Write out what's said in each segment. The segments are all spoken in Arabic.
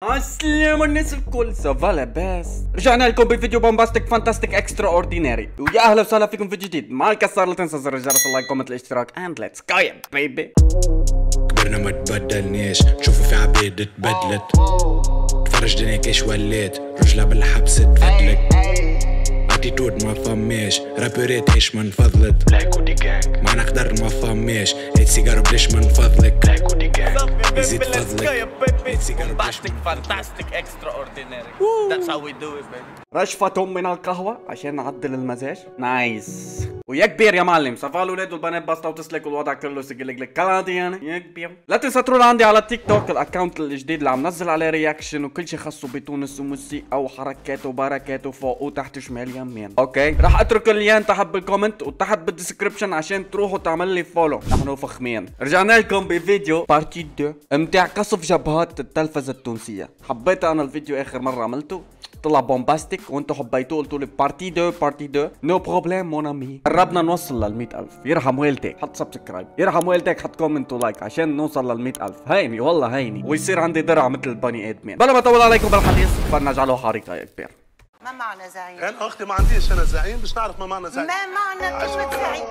السلام الناس الكل، سافا لاباس؟ رجعنا لكم بفيديو بومباستيك فانتاستيك اكسترا اورديناري، ويا اهلا وسهلا فيكم في جديد. ما الكسر لا تنسى زر الجرس، اللايك كومنت الاشتراك اند ليتس جو يا بيبي. كبرنا ما تبدلناش، نشوفوا في عبيد تبدلت، تفرج دنيا كيش وليت، رجلها بالحبس تفدلت، اتيتود ما فماش، رابوريت ايش من فضلت، بلاك ودي جانج ما نقدر ما فماش، هيت سيجار بليش من فضلك، بلاك ودي جانج يزيد فضلك، هيت سيجار بليش من فانتاستيك اكسترا اورديناري. That's how we do it baby. رشفتهم من القهوة عشان نعدل المزاج. نايس. ويا كبير يا معلم، صفا الاولاد والبنات بسطة وتسلك والوضع كله سجلك كلادي يعني يا كبير. لا تنسى تروح عندي على التيك توك الاكونت الجديد اللي عم نزل عليه رياكشن وكل شيء خاصه بتونس وموسيقى وحركات وبركات وفوق وتحت وشمال يمين. اوكي راح اترك اللين تحت بالكومنت وتحت بالديسكربشن عشان تروحوا تعمل لي فولو. نحن فخمين. رجعنا لكم بفيديو بارتي 2 امتاع قصف جبهات التلفزة التونسية. حبيت انا الفيديو اخر مرة عملته طلع بومباستيك وانتو حبيتوه قلتوا لي بارتي 2 بارتي 2. نو بروبليم مون امي. قربنا نوصل لل 100,000. يرحم والديك حط سبسكرايب، يرحم والديك حط كومنت ولايك عشان نوصل لل 100,000. هيني والله هيني، ويصير عندي درع مثل البني ادمين. بلا ما اطول عليكم بالحديث فلنجعله حريقة يا كبير. ما معنى زعيم؟ انا اختي ما عنديش انا زعيم، باش نعرف ما معنى زعيم. ما معنى كلمة زعيم؟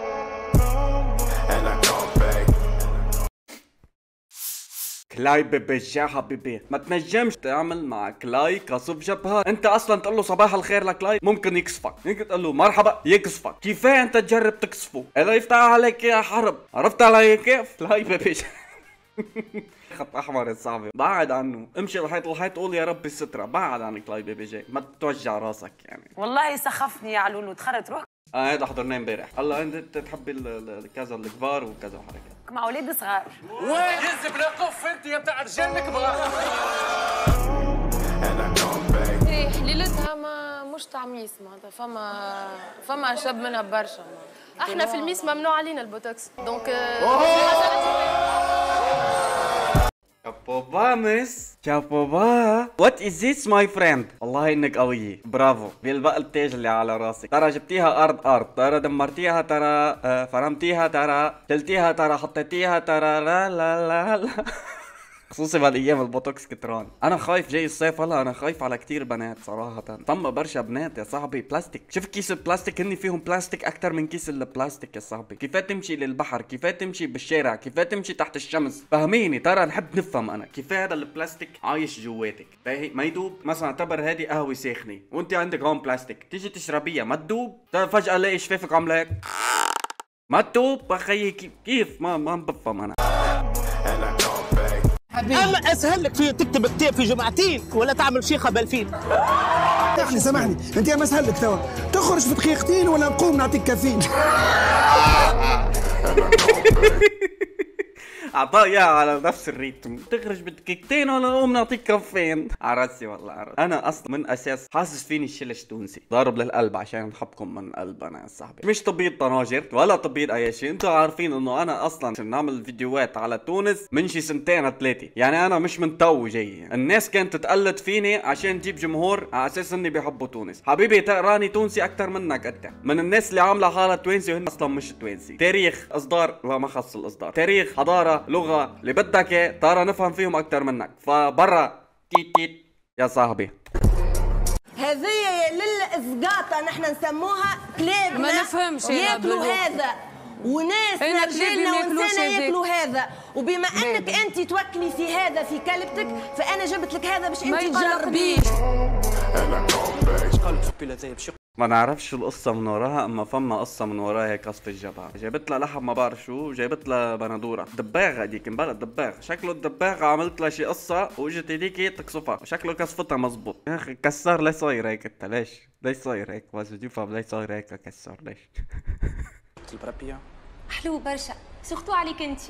كلاي بيبي يا حبيبي، ما تنجمش تعمل مع كلاي قصف جبهات. انت اصلا تقول له صباح الخير لكلاي ممكن يقصفك، ممكن تقول له مرحبا يقصفك. كيفاه انت تجرب تقصفه؟ الا يفتح عليك يا حرب. عرفت علي كيف؟ كلاي بيبي خط احمر يا صاحبي، بعد عنه. امشي لحيط الحيط قول يا ربي السترة. بعد عن كلاي بيبي جاي، ما توجع راسك يعني. والله سخفني يا علولو، تخرت روحك. هذا حضرناه امبارح. الله انت تحبي كذا الكبار وكذا حركات مع اولاد صغار. وين يزب لا قف انت يا بتاع رجال كبار. ايه حليلتها ما مش تعميس معناتها، فما شاب منها برشا. احنا في الميس ممنوع علينا البوتوكس دونك شابوبا مس شابوبا. وات از ذيس ماي فريند؟ والله انك قوية، برافو. بيلبق التاج اللي على راسك. ترى جبتيها ارض، ترى دمرتيها، ترى فرمتيها، ترى شلتيها، ترى حطيتيها، ترى لا لا لا لا خصوصي بهالايام البوتوكس كتران. انا خايف جاي الصيف. هلا انا خايف على كتير بنات صراحه. طم برشا بنات يا صاحبي بلاستيك. شوف كيس البلاستيك هن فيهم بلاستيك اكتر من كيس البلاستيك يا صاحبي. كيف تمشي للبحر، كيف تمشي بالشارع، كيف تمشي تحت الشمس. فهميني ترى نحب نفهم انا كيف هذا البلاستيك عايش جواتك. باهي ما يدوب. مثلا اعتبر هذه قهوه ساخنه وانت عندك هون بلاستيك، تيجي تشربيها ما تدوب. فجاه الاقي شفافك عامله هيك ما تدوب. بخيي كيف ما بفهم انا. اما اسهل لك في تكتب كتاب في جمعتين ولا تعمل شيخه بالفين. سامحني انت ما اسهل لك توا تخرج في دقيقتين ولا نقوم نعطيك كافيين. اعطاه اياها على نفس الريتم. تخرج بدقيقتين ولا نقوم نعطيك كفين. عرسي والله عرسي. انا اصلا من اساس حاسس فيني شلش تونسي ضارب للقلب عشان نحبكم من قلب. انا يا صاحبي مش طبيب طناجر ولا طبيب اي شيء. انتوا عارفين انه انا اصلا عشان نعمل فيديوهات على تونس من شي سنتين ثلاثه. يعني انا مش من تو جاي. الناس كانت تقلد فيني عشان تجيب جمهور على اساس اني بيحبوا تونس. حبيبي تقراني تونسي اكثر منك انت. من الناس اللي عامله حالها توينسي وهن اصلا مش توينسي. تاريخ اصدار ما خص الاصدار. تاريخ حضاره لغه اللي بدك اياه ترى نفهم فيهم اكثر منك. فبرا تيت تيت يا صاحبي. هذه للإسقاطة نحن نسموها كلابنا ما نفهمش ياكلوا هذا وناس رجالنا ونسانا ياكلوا هذا. وبما انك انت توكلي في هذا في كلبتك فانا جبت لك هذا باش انت تجربيه. ما نعرفش شو القصة من وراها، اما فما قصة من وراها هيك قصف الجبهة. جابت لها لحم ما بعرف شو، جابت لها بندورة. دباغ هديك مبلد دباغ. شكله الدباغ عملت لها شي قصة واجت هديك تقصفها. شكله قصفتها مزبوط. يا اخي كسر ليش صاير هيك انت؟ ليش صاير هيك؟ بس بدي افهم ليش صاير هيك كسر ليش؟ حلو برشا سختو عليك انت.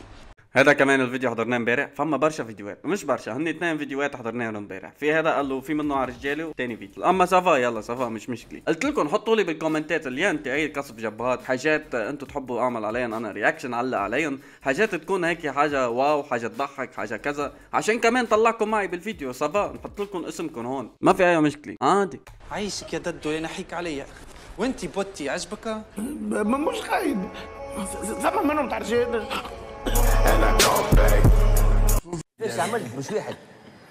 هذا كمان الفيديو حضرناه امبارح. فما برشا فيديوهات مش برشا، هن 2 فيديوهات حضرناهم امبارح. في هذا قال له في منه على رجالي وثاني فيديو. اما سافا يلا سافا مش مشكله. قلت لكم حطوا لي بالكومنتات اللي انت اي قصف جبهات، حاجات انتم تحبوا اعمل عليهم انا رياكشن علق عليهم، حاجات تكون هيك حاجه واو، حاجه تضحك، حاجه كذا، عشان كمان طلعكم معي بالفيديو. سافا نحط لكم اسمكم هون ما في اي مشكله عادي. عايشك يا ددو اللي نحيك عليا. وانتي بوتي عجبك؟ مش خايب ثم منهم تاع رجال. ليش عملت مش واحد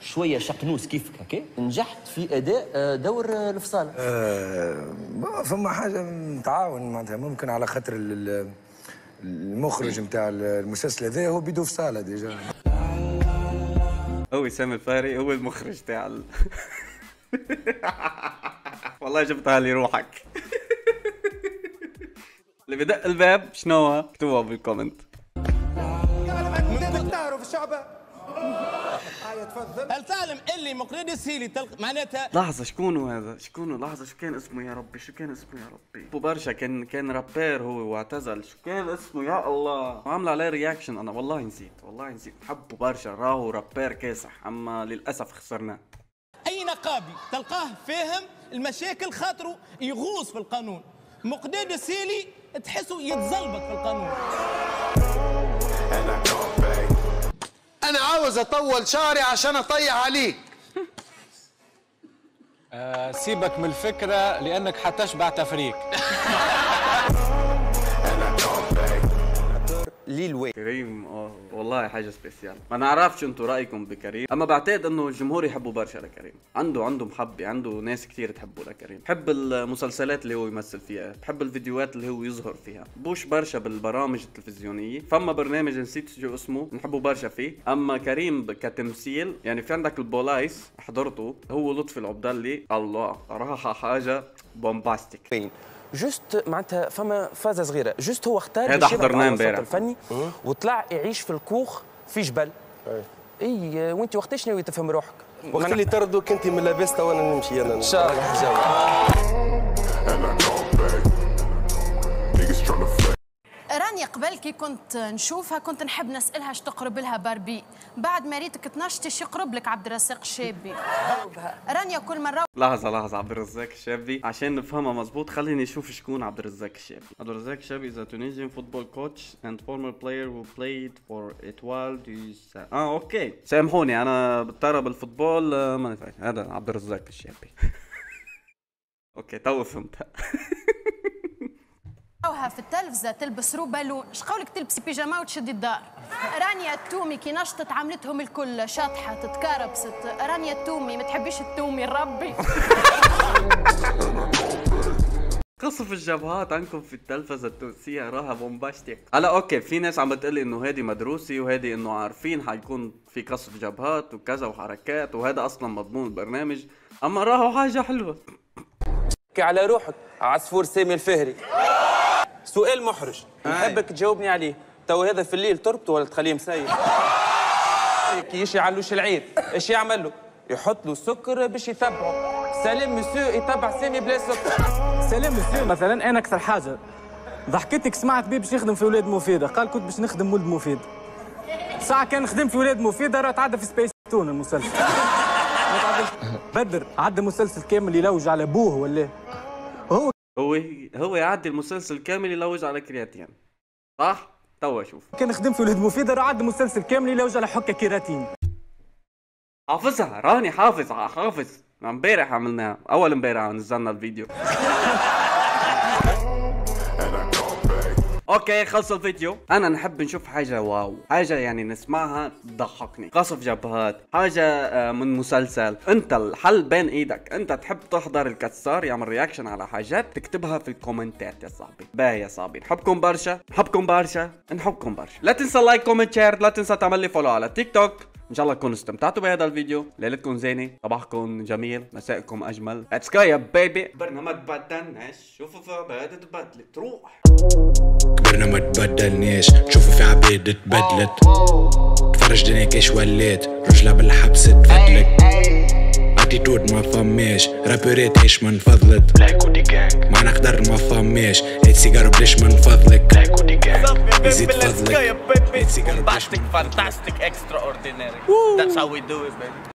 شويه شقنوس كيفك هكا نجحت في اداء دور الفصال. فما حاجه نتعاون معناتها ممكن على خاطر المخرج نتاع المسلسل هذا هو بيدو فصاله ديجا. هو سامي الفاري هو المخرج تاع والله جبتها لي روحك. اللي بدق الباب شنو هو؟ اكتبوها بالكومنت. تعرف الشعب هل تعلم اللي مقريدس هيلي معناتها لحظة شكونه هذا؟ شكونه؟ لحظة شو كان اسمه يا ربي؟ شو كان اسمه يا ربي؟ ابو برشا كان رابير هو واعتزل، شو كان اسمه يا الله؟ عامل عليه رياكشن انا والله نسيت، والله نسيت، بحبه برشا راهو رابير كاسح اما للأسف خسرناه. أي نقابي تلقاه فاهم المشاكل خاطره يغوص في القانون، مقدادس هيلي تحسه يتزلبط في القانون. أنا عاوز أطول شعري عشان أطيع عليك. سيبك من الفكرة لأنك حتشبع تفريك. ليل كريم والله حاجه سبيسيال. ما نعرفش انتوا رايكم بكريم، اما بعتقد انه الجمهور يحبوا برشا لكريم. عنده محبه، عنده ناس كثير تحبه لكريم. بحب المسلسلات اللي هو يمثل فيها، بحب الفيديوهات اللي هو يظهر فيها، بوش برشا بالبرامج التلفزيونيه. فما برنامج نسيت شو اسمه بنحبه برشا فيه. اما كريم كتمثيل يعني في عندك البولايس حضرته، هو لطفي العبدلي الله راح حاجه بومباستيك. جوست معناتها فما فازه صغيره، جوست هو اختار هذا حضرناه امبارح الفني وطلع يعيش في الكوخ في جبل. اي وانت وقتاش ناوي تفهم روحك؟ وقت اللي تردوا كنتي من لاباس تو انا نمشي انا ان شاء الله. رانيا قبل كي كنت نشوفها كنت نحب نسألها اش تقرب لها باربي، بعد ما ريتك تنشطي اش يقرب لك عبد الرزاق الشابي. رانيا كل مرة لحظة عبد الرزاق الشابي عشان نفهمها مزبوط خليني اشوف شكون عبد الرزاق الشابي. عبد الرزاق الشابي is a Tunisian football coach and former player who played for Etoile du اوكي سامحوني انا بضطر بالفوتبول ما نفعش. هذا عبد الرزاق الشابي. اوكي تو فهمتها. في التلفزة تلبس روبالون، اش قولك تلبسي بيجاما وتشدي الدار؟ رانيا التومي كي نشطت عملتهم الكل شاطحة تتكربست. رانيا التومي ما تحبيش التومي الربي. قصف الجبهات عندكم في التلفزة التونسية راها بومباستيك. هلا اوكي في ناس عم بتقلي انه هادي مدروسي وهادي انه عارفين حيكون في قصف جبهات وكذا وحركات وهذا اصلا مضمون البرنامج، اما راهو حاجة حلوة. على روحك عصفور سامي الفهري. سؤال محرج نحبك تجاوبني عليه. تو هذا في الليل تربطه ولا تخليه مسيح؟ كي يشي علوش العيد ايش يعمل له؟ يحط له سكر باش يتبعه. سلام مسيو يتبع سامي بلا سكر. سلام مسيو مثلا انا اكثر حاجه ضحكتك سمعت بيه باش يخدم في ولاد مفيده، قال كنت باش نخدم ولد مفيد. ساعه كان خدم في ولاد مفيده راه تعدى في سبيس تون المسلسل. بدر عدى مسلسل كامل يلوج على ابوه ولا هو يعدي المسلسل كامل يلوج على كرياتين صح؟ توا شوف كان خدم في ولد مفيدة راه عدى مسلسل كامل يلوج على حكة كيراتين. حافظها راني حافظ امبارح عملناها، اول امبارح نزلنا الفيديو. اوكي خلص الفيديو. انا نحب نشوف حاجه واو، حاجه يعني نسمعها تضحكني، قصف جبهات، حاجه من مسلسل. انت الحل بين ايدك، انت تحب تحضر الكسار يعمل رياكشن على حاجات تكتبها في الكومنتات يا صاحبي. باهي يا صاحبي نحبكم برشا نحبكم برشا. لا تنسى لايك كومنت شير، لا تنسى تعمل لي فولو على تيك توك. ان شاء الله تكونوا استمتعتوا بهذا الفيديو. ليلتكم زينه، صباحكم جميل، مساءكم اجمل. ليتس جو يا بيبي. برنامج تبدلناش، شوفوا في عباد تبدلت تروح. كبرنا ما تبدلناش، نشوفوا في عباد تبدلت. تفرج دنيا كيش وليت، رجلة بالحبس تفدلت. اتيتود ما فماش، رابورات عيش من فضلت. ما نقدر ما فماش، هات سيجارة بلاش من فضلك. يزيد فضلك. Fantastic, extraordinary. That's how we do it, baby.